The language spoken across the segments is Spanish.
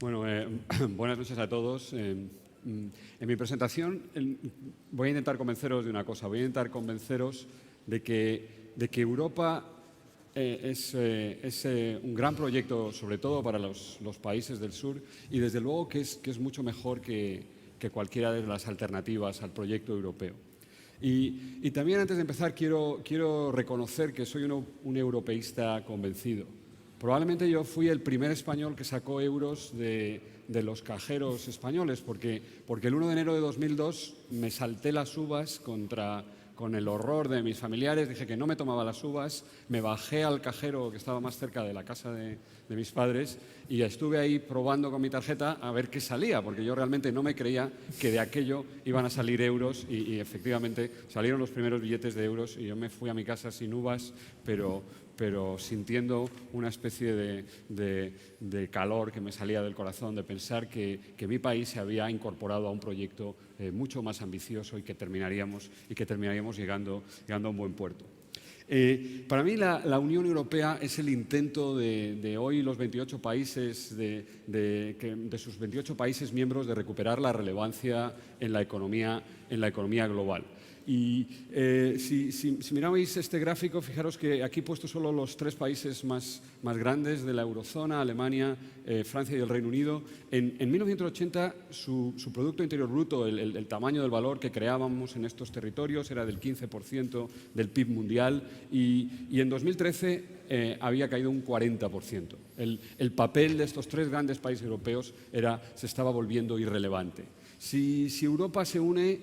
Bueno, buenas noches a todos. En mi presentación voy a intentar convenceros de una cosa. Voy a intentar convenceros de que Europa es un gran proyecto, sobre todo para los países del sur, y desde luego que es mucho mejor que cualquiera de las alternativas al proyecto europeo. Y también, antes de empezar, quiero reconocer que soy un europeísta convencido. Probablemente yo fui el primer español que sacó euros de los cajeros españoles, porque el 1 de enero de 2002 me salté las uvas con el horror de mis familiares, dije que no me tomaba las uvas, me bajé al cajero que estaba más cerca de la casa de mis padres y estuve ahí probando con mi tarjeta a ver qué salía, porque yo realmente no me creía que de aquello iban a salir euros y efectivamente salieron los primeros billetes de euros y yo me fui a mi casa sin uvas, pero sintiendo una especie de calor que me salía del corazón, de pensar que mi país se había incorporado a un proyecto mucho más ambicioso y que terminaríamos llegando a un buen puerto. Para mí la Unión Europea es el intento de hoy los 28 países, de sus 28 países miembros, de recuperar la relevancia en la economía global. Y si mirabais este gráfico, fijaros que aquí he puesto solo los 3 países más grandes de la eurozona: Alemania, Francia y el Reino Unido. En 1980 su Producto Interior Bruto, el tamaño del valor que creábamos en estos territorios, era del 15% del PIB mundial y en 2013 había caído un 40%. El papel de estos 3 grandes países europeos se estaba volviendo irrelevante. Si Europa se une,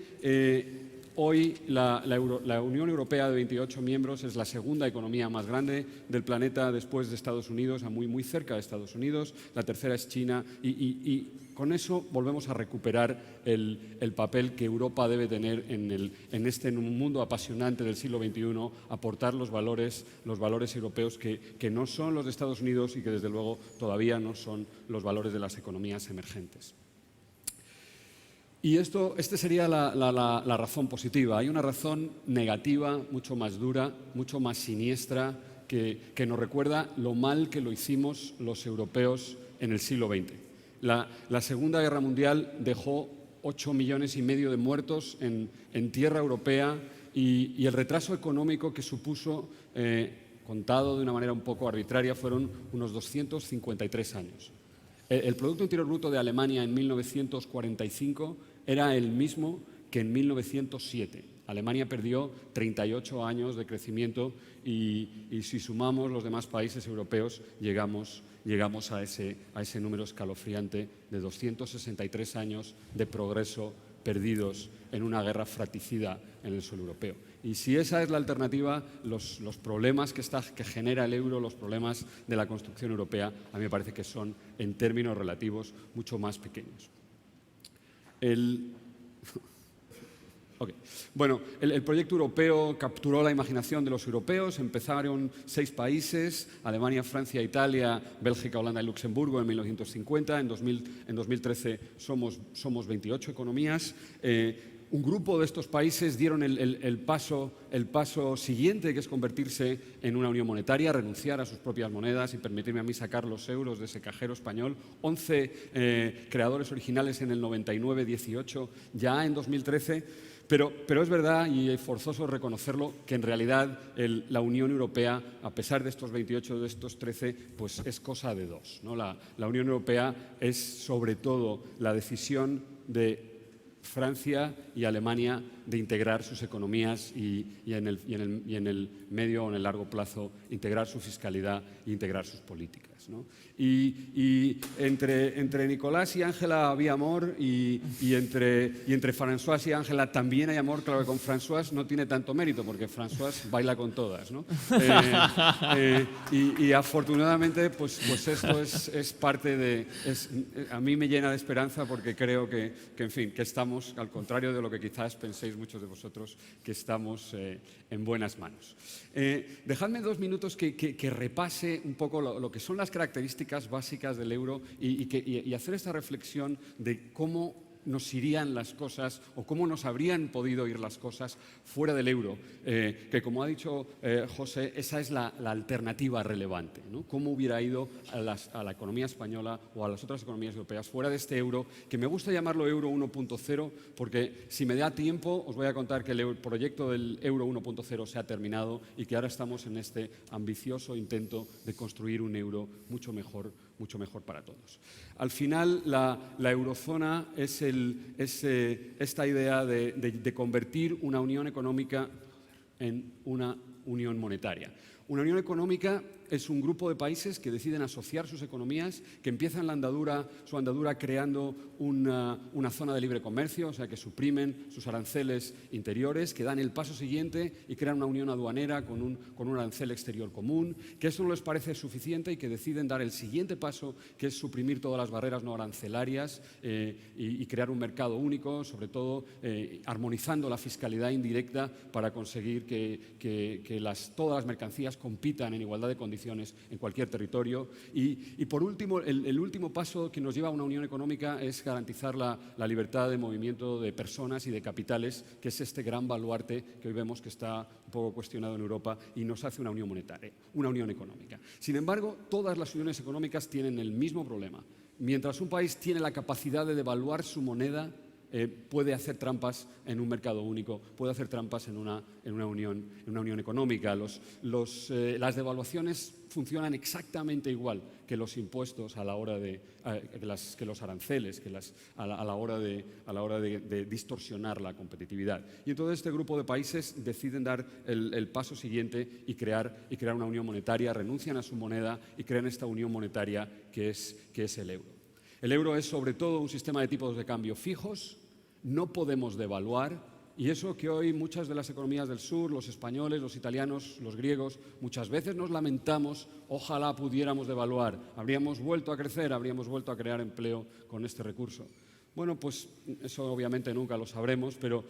hoy la Unión Europea de 28 miembros es la segunda economía más grande del planeta después de Estados Unidos, muy cerca de Estados Unidos. La tercera es China y con eso volvemos a recuperar el papel que Europa debe tener en un mundo apasionante del siglo XXI, aportar los valores europeos que no son los de Estados Unidos y que desde luego todavía no son los valores de las economías emergentes. Y esta sería la razón positiva. Hay una razón negativa, mucho más dura, mucho más siniestra, que nos recuerda lo mal que lo hicimos los europeos en el siglo XX. La Segunda Guerra Mundial dejó 8,5 millones de muertos en tierra europea y el retraso económico que supuso, contado de una manera un poco arbitraria, fueron unos 253 años. El Producto Interior Bruto de Alemania en 1945 era el mismo que en 1907. Alemania perdió 38 años de crecimiento y si sumamos los demás países europeos llegamos a ese número escalofriante de 263 años de progreso perdidos en una guerra fratricida en el suelo europeo. Y si esa es la alternativa, los problemas que genera el euro, los problemas de la construcción europea, a mí me parece que son, en términos relativos, mucho más pequeños. Bueno, el proyecto europeo capturó la imaginación de los europeos. Empezaron 6 países: Alemania, Francia, Italia, Bélgica, Holanda y Luxemburgo en 1950. En 2013 somos 28 economías. Un grupo de estos países dieron el paso siguiente, que es convertirse en una unión monetaria, renunciar a sus propias monedas y permitirme a mí sacar los euros de ese cajero español. 11 creadores originales en el 99, 18 ya en 2013. Pero es verdad, y es forzoso reconocerlo, que en realidad la Unión Europea, a pesar de estos 28, de estos 13, pues es cosa de 2, ¿no? La Unión Europea es sobre todo la decisión de Francia y Alemania de integrar sus economías y en el medio o en el largo plazo integrar su fiscalidad e integrar sus políticas, ¿no? Y entre Nicolás y Ángela había amor y entre François y Ángela también hay amor. Claro que con François no tiene tanto mérito porque François baila con todas, ¿no? Y afortunadamente pues esto es parte a mí me llena de esperanza porque creo que en fin, que estamos, al contrario de lo que quizás penséis muchos de vosotros, que estamos en buenas manos. Dejadme 2 minutos que repase un poco lo que son las características básicas del euro y hacer esta reflexión de cómo nos irían las cosas o cómo nos habrían podido ir las cosas fuera del euro, que como ha dicho José, esa es la alternativa relevante, ¿no? Cómo hubiera ido a la economía española o a las otras economías europeas fuera de este euro, que me gusta llamarlo euro 1.0, porque si me da tiempo os voy a contar que el proyecto del euro 1.0 se ha terminado y que ahora estamos en este ambicioso intento de construir un euro mucho mejor para todos. Al final, la eurozona es esta idea de convertir una unión económica en una unión monetaria. Una unión económica es un grupo de países que deciden asociar sus economías, que empiezan su andadura creando una zona de libre comercio, o sea, que suprimen sus aranceles interiores, que dan el paso siguiente y crean una unión aduanera con un arancel exterior común, que eso no les parece suficiente y que deciden dar el siguiente paso, que es suprimir todas las barreras no arancelarias y crear un mercado único, sobre todo armonizando la fiscalidad indirecta para conseguir que todas las mercancías compitan en igualdad de condiciones en cualquier territorio. Y por último, el último paso que nos lleva a una unión económica es garantizar la libertad de movimiento de personas y de capitales, que es este gran baluarte que hoy vemos que está un poco cuestionado en Europa y nos hace una unión monetaria, una unión económica. Sin embargo, todas las uniones económicas tienen el mismo problema. Mientras un país tiene la capacidad de devaluar su moneda, puede hacer trampas en un mercado único, puede hacer trampas en una unión económica. Las devaluaciones funcionan exactamente igual que los impuestos a la hora que los aranceles, a la hora de distorsionar la competitividad. Y entonces este grupo de países deciden dar el paso siguiente y crear una unión monetaria, renuncian a su moneda y crean esta unión monetaria que es el euro. El euro es sobre todo un sistema de tipos de cambio fijos. No podemos devaluar, y eso que hoy muchas de las economías del sur, los españoles, los italianos, los griegos, muchas veces nos lamentamos, ojalá pudiéramos devaluar, habríamos vuelto a crecer, habríamos vuelto a crear empleo con este recurso. Bueno, pues eso obviamente nunca lo sabremos, pero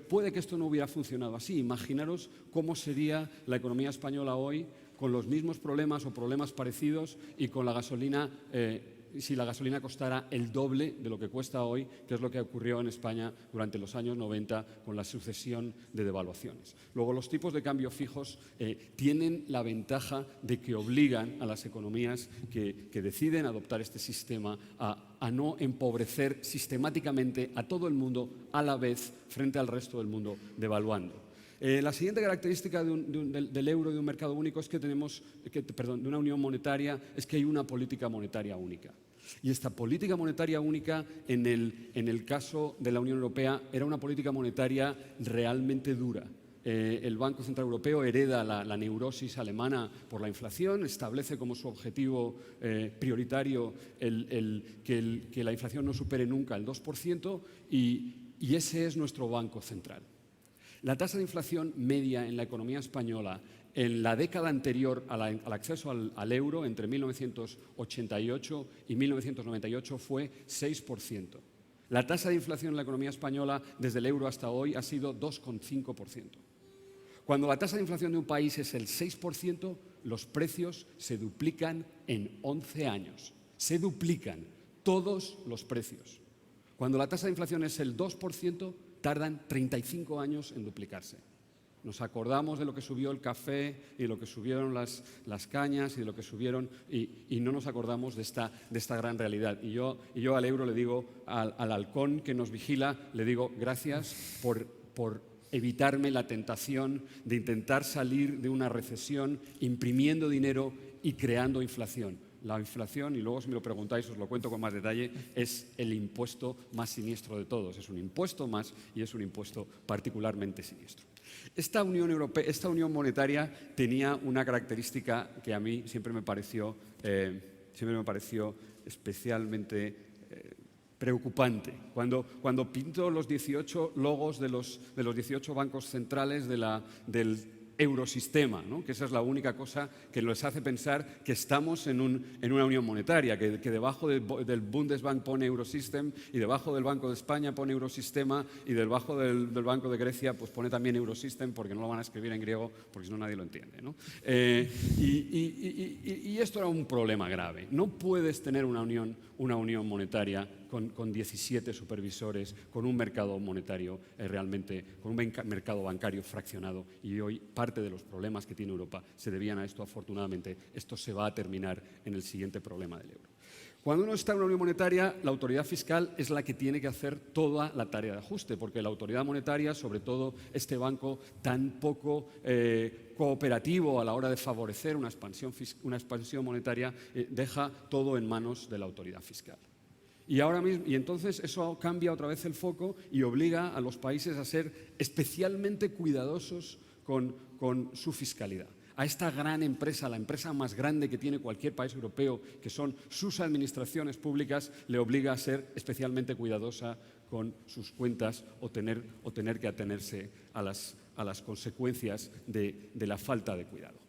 puede que esto no hubiera funcionado así. Imaginaros cómo sería la economía española hoy con los mismos problemas o problemas parecidos y con la gasolina si la gasolina costara el doble de lo que cuesta hoy, que es lo que ocurrió en España durante los años 90 con la sucesión de devaluaciones. Luego, los tipos de cambio fijos tienen la ventaja de que obligan a las economías que deciden adoptar este sistema a no empobrecer sistemáticamente a todo el mundo a la vez frente al resto del mundo devaluando. La siguiente característica del euro y de un mercado único es de una unión monetaria, es que hay una política monetaria única. Y esta política monetaria única, en el caso de la Unión Europea, era una política monetaria realmente dura. El Banco Central Europeo hereda la neurosis alemana por la inflación, establece como su objetivo prioritario que la inflación no supere nunca el 2% y ese es nuestro Banco Central. La tasa de inflación media en la economía española en la década anterior al acceso al euro, entre 1988 y 1998, fue 6%. La tasa de inflación en la economía española desde el euro hasta hoy ha sido 2,5%. Cuando la tasa de inflación de un país es el 6%, los precios se duplican en 11 años. Se duplican todos los precios. Cuando la tasa de inflación es el 2%, tardan 35 años en duplicarse. Nos acordamos de lo que subió el café y de lo que subieron las cañas y de lo que subieron y no nos acordamos de esta gran realidad. Y yo al euro le digo, al halcón que nos vigila, le digo gracias por evitarme la tentación de intentar salir de una recesión imprimiendo dinero y creando inflación. La inflación, y luego si me lo preguntáis os lo cuento con más detalle, es el impuesto más siniestro de todos. Es un impuesto más y es un impuesto particularmente siniestro. Esta unión monetaria tenía una característica que a mí siempre me pareció especialmente preocupante. Cuando pinto los 18 logos de los 18 bancos centrales del eurosistema, ¿no? Que esa es la única cosa que nos hace pensar que estamos en una unión monetaria, que debajo del Bundesbank pone Eurosystem y debajo del Banco de España pone Eurosistema y debajo del Banco de Grecia pues pone también Eurosystem porque no lo van a escribir en griego porque si no nadie lo entiende, ¿no? Y esto era un problema grave. No puedes tener una unión monetaria con 17 supervisores, con un mercado monetario realmente, con un mercado bancario fraccionado, y hoy parte de los problemas que tiene Europa se debían a esto. Afortunadamente, esto se va a terminar en el siguiente problema del euro. Cuando uno está en una unión monetaria, la autoridad fiscal es la que tiene que hacer toda la tarea de ajuste, porque la autoridad monetaria, sobre todo este banco tan poco cooperativo a la hora de favorecer una expansión monetaria, deja todo en manos de la autoridad fiscal. Y entonces eso cambia otra vez el foco y obliga a los países a ser especialmente cuidadosos con su fiscalidad. A esta gran empresa, la empresa más grande que tiene cualquier país europeo, que son sus administraciones públicas, le obliga a ser especialmente cuidadosa con sus cuentas o tener que atenerse a las consecuencias de la falta de cuidado.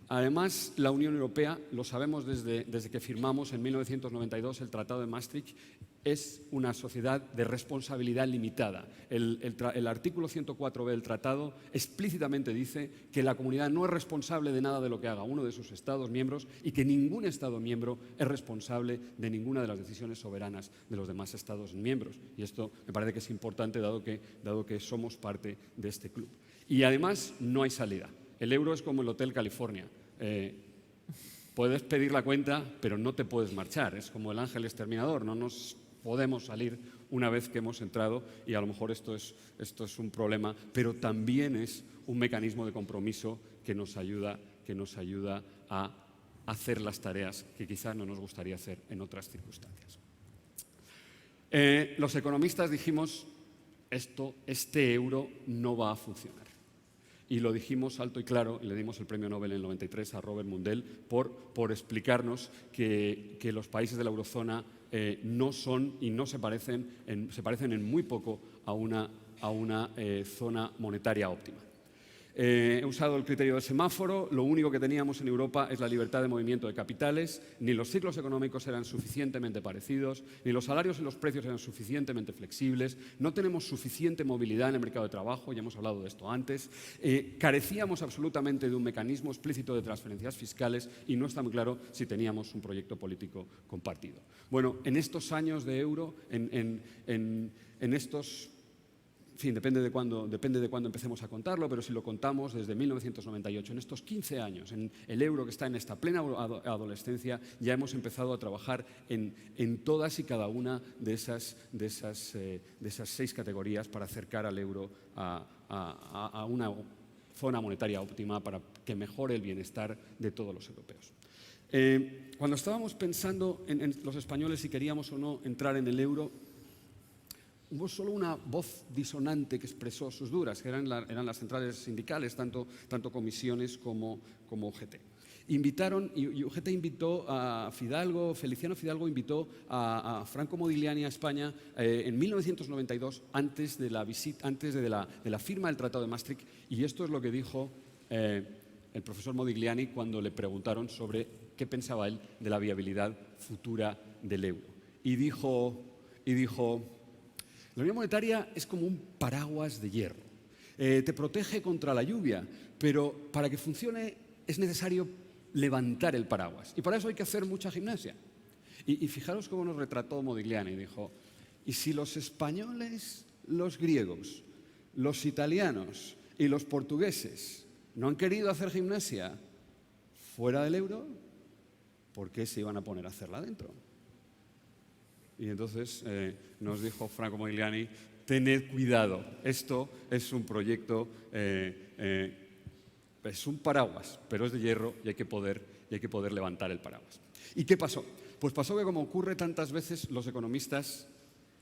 Además, la Unión Europea, lo sabemos desde que firmamos en 1992 el Tratado de Maastricht, es una sociedad de responsabilidad limitada. El artículo 104b del tratado explícitamente dice que la comunidad no es responsable de nada de lo que haga uno de sus Estados miembros y que ningún Estado miembro es responsable de ninguna de las decisiones soberanas de los demás Estados miembros. Y esto me parece que es importante dado que somos parte de este club. Y además no hay salida. El euro es como el Hotel California. Puedes pedir la cuenta, pero no te puedes marchar. Es como el ángel exterminador, no nos podemos salir una vez que hemos entrado, y a lo mejor esto es un problema, pero también es un mecanismo de compromiso que nos ayuda a hacer las tareas que quizás no nos gustaría hacer en otras circunstancias. Los economistas dijimos, este euro no va a funcionar. Y lo dijimos alto y claro, y le dimos el premio Nobel en el 93 a Robert Mundell por explicarnos que los países de la eurozona no son y no se parecen en muy poco a una zona monetaria óptima. He usado el criterio del semáforo. Lo único que teníamos en Europa es la libertad de movimiento de capitales. Ni los ciclos económicos eran suficientemente parecidos, ni los salarios y los precios eran suficientemente flexibles. No tenemos suficiente movilidad en el mercado de trabajo, ya hemos hablado de esto antes. Carecíamos absolutamente de un mecanismo explícito de transferencias fiscales y no está muy claro si teníamos un proyecto político compartido. Bueno, en estos años de euro, en estos... En fin, depende de cuándo empecemos a contarlo, pero si lo contamos desde 1998, en estos 15 años, en el euro que está en esta plena adolescencia, ya hemos empezado a trabajar en todas y cada una de esas 6 categorías para acercar al euro a una zona monetaria óptima para que mejore el bienestar de todos los europeos. Cuando estábamos pensando en los españoles si queríamos o no entrar en el euro, hubo solo una voz disonante que expresó sus dudas, que eran las centrales sindicales, tanto comisiones como UGT. UGT invitó a Fidalgo, Feliciano Fidalgo invitó a Franco Modigliani a España en 1992, antes de la firma del Tratado de Maastricht, y esto es lo que dijo el profesor Modigliani cuando le preguntaron sobre qué pensaba él de la viabilidad futura del euro. Y dijo: la unión monetaria es como un paraguas de hierro. Te protege contra la lluvia, pero para que funcione es necesario levantar el paraguas. Y para eso hay que hacer mucha gimnasia. Y fijaros cómo nos retrató Modigliani. Dijo: ¿y si los españoles, los griegos, los italianos y los portugueses no han querido hacer gimnasia fuera del euro, ¿por qué se iban a poner a hacerla dentro? Y entonces nos dijo Franco Modigliani: tened cuidado, esto es un proyecto, es un paraguas, pero es de hierro y hay que poder levantar el paraguas. ¿Y qué pasó? Pues pasó que, como ocurre tantas veces, los economistas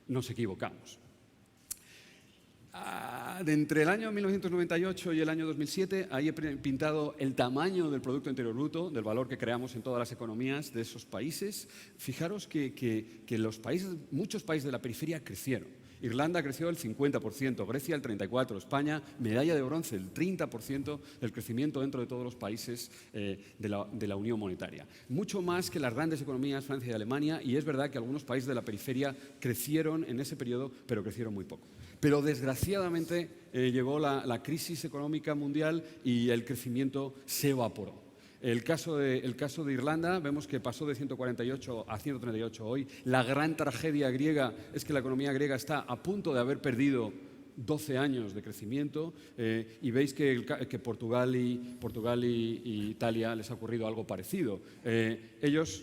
nos equivocamos. De entre el año 1998 y el año 2007, ahí he pintado el tamaño del Producto Interior Bruto, del valor que creamos en todas las economías de esos países. Fijaros que muchos países de la periferia crecieron. Irlanda creció el 50%, Grecia el 34%, España, medalla de bronce, el 30% del crecimiento dentro de todos los países de la Unión Monetaria. Mucho más que las grandes economías, Francia y Alemania, y es verdad que algunos países de la periferia crecieron en ese periodo, pero crecieron muy poco. Pero desgraciadamente llegó la crisis económica mundial y el crecimiento se evaporó. El caso de Irlanda, vemos que pasó de 148 a 138 hoy. La gran tragedia griega es que la economía griega está a punto de haber perdido 12 años de crecimiento, y veis que Portugal y Italia les ha ocurrido algo parecido. Ellos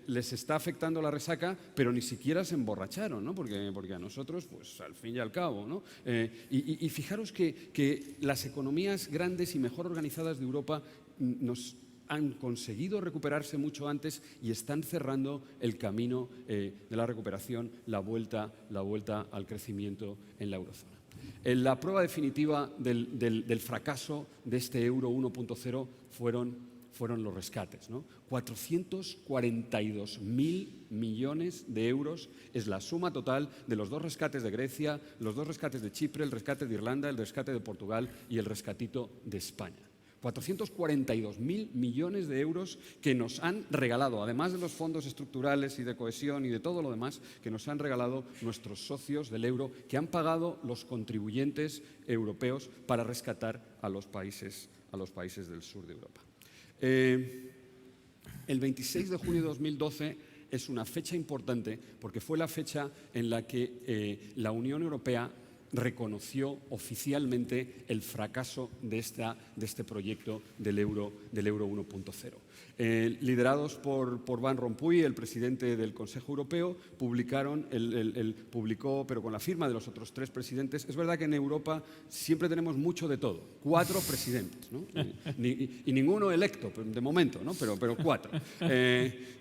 les está afectando la resaca, pero ni siquiera se emborracharon, ¿no? Porque a nosotros, pues al fin y al cabo, ¿no? Y fijaros que las economías grandes y mejor organizadas de Europa nos han conseguido recuperarse mucho antes y están cerrando el camino de la recuperación, la vuelta al crecimiento en la eurozona. La prueba definitiva del fracaso de este euro 1.0 fueron los rescates, ¿no? 442.000 millones de euros es la suma total de los 2 rescates de Grecia, los 2 rescates de Chipre, el rescate de Irlanda, el rescate de Portugal y el rescatito de España. 442.000 millones de euros que nos han regalado, además de los fondos estructurales y de cohesión y de todo lo demás, que nos han regalado nuestros socios del euro, que han pagado los contribuyentes europeos para rescatar a los países del sur de Europa. El 26 de junio de 2012 es una fecha importante porque fue la fecha en la que la Unión Europea reconoció oficialmente el fracaso de este proyecto del euro 1.0. Liderados por Van Rompuy, el presidente del Consejo Europeo, publicó, pero con la firma de los otros 3 presidentes. Es verdad que en Europa siempre tenemos mucho de todo, 4 presidentes, ¿no? y ninguno electo de momento, ¿no? pero 4.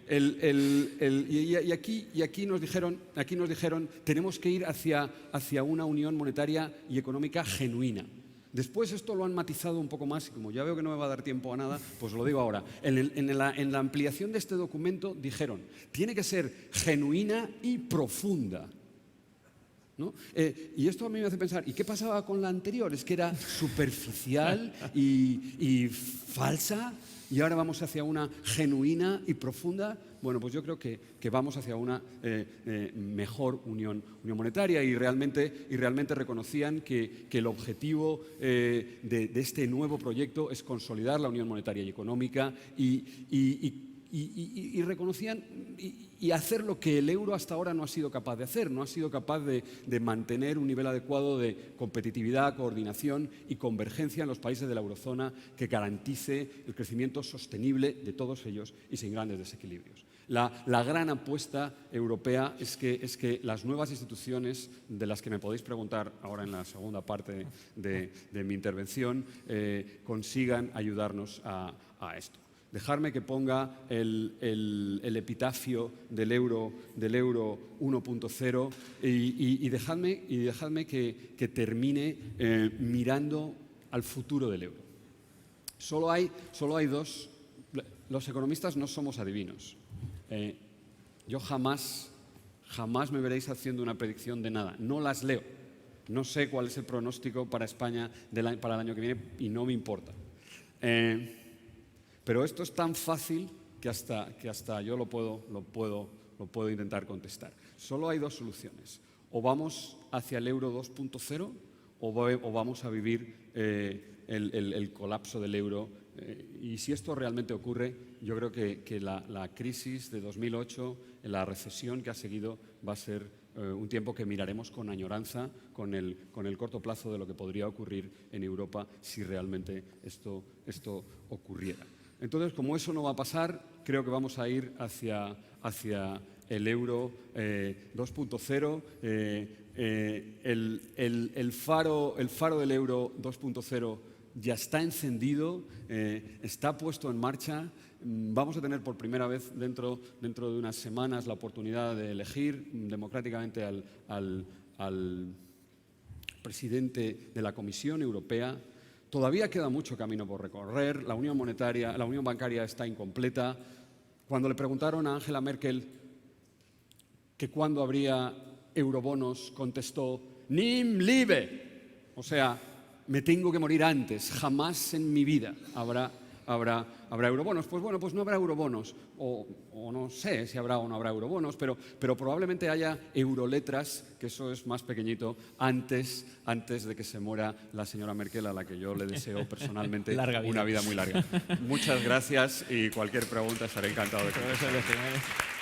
Y aquí nos dijeron tenemos que ir hacia una unión monetaria y económica genuina. Después esto lo han matizado un poco más y como ya veo que no me va a dar tiempo a nada, pues lo digo ahora. En la ampliación de este documento dijeron, tiene que ser genuina y profunda, ¿no? Y esto a mí me hace pensar, ¿y qué pasaba con la anterior? Es que era superficial y falsa, y ahora vamos hacia una genuina y profunda. Bueno, pues yo creo que vamos hacia una mejor unión monetaria y realmente reconocían que el objetivo de este nuevo proyecto es consolidar la unión monetaria y económica y reconocían y hacer lo que el euro hasta ahora no ha sido capaz de hacer, no ha sido capaz de mantener un nivel adecuado de competitividad, coordinación y convergencia en los países de la eurozona que garantice el crecimiento sostenible de todos ellos y sin grandes desequilibrios. La gran apuesta europea es que las nuevas instituciones, de las que me podéis preguntar ahora en la segunda parte de mi intervención, consigan ayudarnos a esto. Dejarme que ponga el epitafio del euro 1.0 y dejadme que termine mirando al futuro del euro. Solo hay 2. Los economistas no somos adivinos. Yo jamás me veréis haciendo una predicción de nada. No las leo. No sé cuál es el pronóstico para España para el año que viene y no me importa. Pero esto es tan fácil que hasta yo lo puedo intentar contestar. Solo hay 2 soluciones. O vamos hacia el euro 2.0 o vamos a vivir el colapso del euro. Y si esto realmente ocurre, yo creo que la crisis de 2008, la recesión que ha seguido, va a ser un tiempo que miraremos con añoranza, con el corto plazo de lo que podría ocurrir en Europa si realmente esto ocurriera. Entonces, como eso no va a pasar, creo que vamos a ir hacia el euro 2.0. El faro del euro 2.0 ya está encendido, está puesto en marcha. Vamos a tener por primera vez dentro de unas semanas la oportunidad de elegir democráticamente al presidente de la Comisión Europea. Todavía queda mucho camino por recorrer. La unión bancaria está incompleta. Cuando le preguntaron a Angela Merkel que cuándo habría eurobonos, contestó «Nimm Liebe», o sea, me tengo que morir antes, jamás en mi vida habrá habrá eurobonos. Pues bueno, pues no habrá eurobonos, o no sé si habrá o no habrá eurobonos, pero probablemente haya euroletras, que eso es más pequeñito, antes de que se muera la señora Merkel, a la que yo le deseo personalmente una vida muy larga. Muchas gracias y cualquier pregunta estaré encantado de contestar.